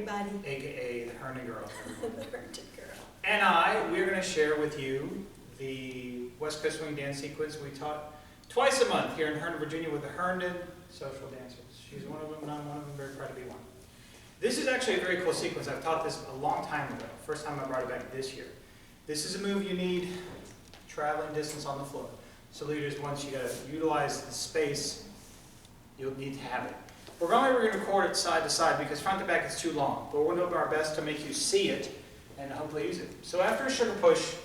everybody. AKA the Herndon Girl. The Herndon Girl. And we're going to share with you the West Coast Swing Dance sequence we taught twice a month here in Herndon, Virginia with the Herndon Social Dancers. She's one of them, and I'm one of them, very proud to be one. This is actually a very cool sequence. I've taught this a long time ago. First time I brought it back this year. This is a move you need traveling distance on the floor. So leaders, once you got to utilize the space, you'll need to have it. We're going to record it side to side because front to back is too long, but we're going to do our best to make you see it and hopefully use it. So after a sugar push,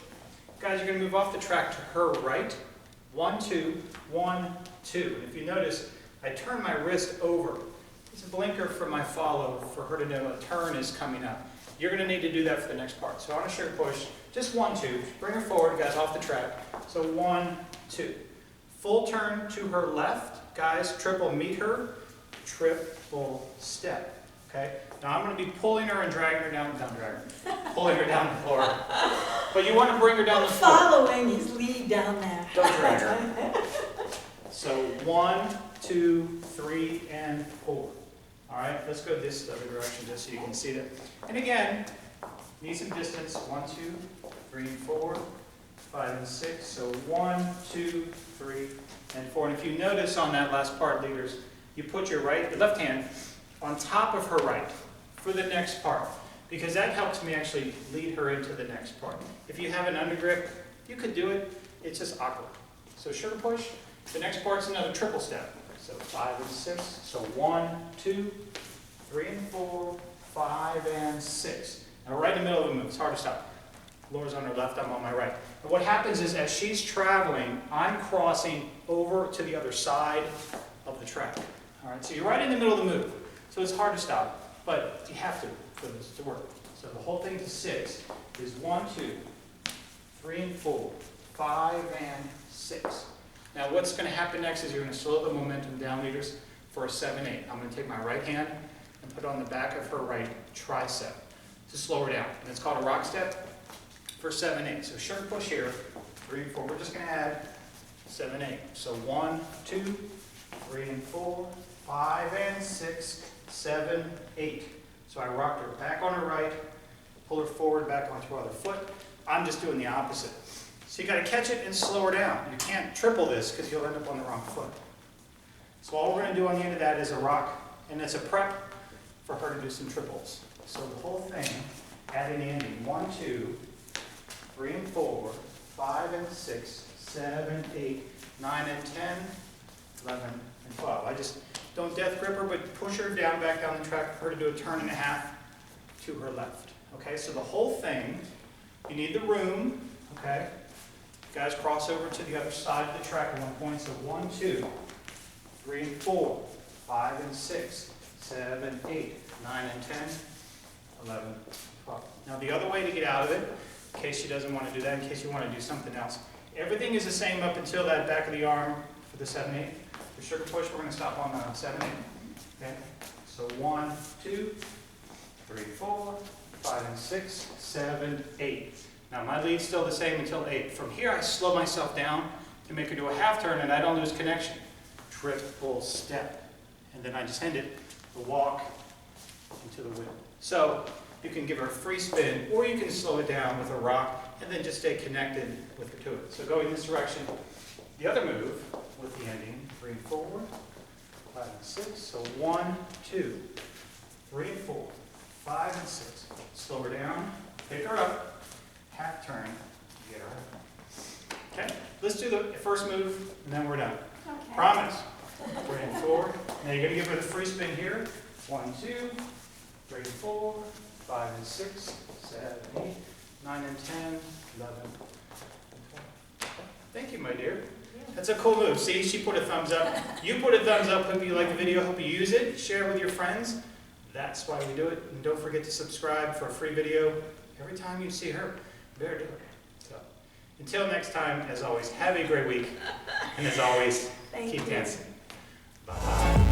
guys, you're going to move off the track to her right. 1, 2, 1, 2. And if you notice, I turn my wrist over. It's a blinker for my follow for her to know a turn is coming up. You're going to need to do that for the next part. So on a sugar push, just 1, 2. Bring her forward, guys, off the track. So 1, 2. Full turn to her left. Guys, triple meet her. Triple step. Okay? Now I'm going to be pulling her and dragging her down, pulling her down the floor. But you want to bring her down the floor. Following his lead down there. Don't drag her. So 1, 2, 3, and 4. All right, let's go this other direction just so you can see that. And again, need some distance. 1, 2, 3, and 4, 5, and 6. So 1, 2, 3, and 4. And if you notice on that last part, leaders, you put your left hand on top of her right for the next part, because that helps me actually lead her into the next part. If you have an undergrip, you could do it. It's just awkward. So sugar push. The next part's another triple step. So 5 and 6. So 1, 2, 3, and 4, 5, and 6. Now right in the middle of the move. It's hard to stop. Laura's on her left, I'm on my right. And what happens is as she's traveling, I'm crossing over to the other side of the track. All right, so you're right in the middle of the move. So it's hard to stop, but you have to for this to work. So the whole thing to 6 is 1, 2, 3, and 4, 5, and 6. Now what's going to happen next is you're going to slow the momentum down, leaders, for a 7, 8. I'm going to take my right hand and put it on the back of her right tricep to slow her down. And it's called a rock step for 7, 8. So sugar push here, 3 and 4. We're just going to add 7, 8. So 1, 2, 3, and 4, 5, and 6, 7, 8. So I rocked her back on her right, pull her forward back onto her other foot. I'm just doing the opposite. So you got to catch it and slow her down. You can't triple this because you'll end up on the wrong foot. So all we're going to do on the end of that is a rock, and it's a prep for her to do some triples. So the whole thing, adding the ending, 1, 2, 3, and 4, 5, and 6, 7, 8, 9, and 10, 11, and 12. I just don't death grip her, but push her down, back down the track for her to do a turn and a half to her left. Okay, so the whole thing, you need the room, okay? Guys, cross over to the other side of the track at one point. So 1, 2, 3, and 4, 5, and 6, 7, 8, 9, and 10, 11, and 12. Now the other way to get out of it, in case she doesn't want to do that, in case you want to do something else, everything is the same up until that back of the arm for the 7, 8. For sugar push, we're going to stop on 7, 8. Okay? So 1, 2, 3, 4, 5, and 6, 7, 8. Now my lead's still the same until 8. From here I slow myself down to make her do a half turn and I don't lose connection. Triple step. And then I just end it, the walk into the wind. So you can give her a free spin or you can slow it down with a rock and then just stay connected with her to it. So going this direction, the other move with the ending, 3 and 4, 5 and 6. So 1, 2, 3 and 4, 5 and 6. Slow her down, pick her up. Half turn, get her out. Okay, let's do the first move, and then we're done. Okay. Promise. 3 and 4. Now you're going to give her the free spin here. 1, 2, 3 and 4, 5 and 6, 7, 8, 9 and 10, 11, and 12. Okay. Thank you, my dear. That's a cool move. See, she put a thumbs up. You put a thumbs up. Hope you like the video. Hope you use it. Share it with your friends. That's why we do it. And don't forget to subscribe for a free video every time you see her. Better do it. So, until next time, as always, have a great week. And as always, keep dancing. Bye.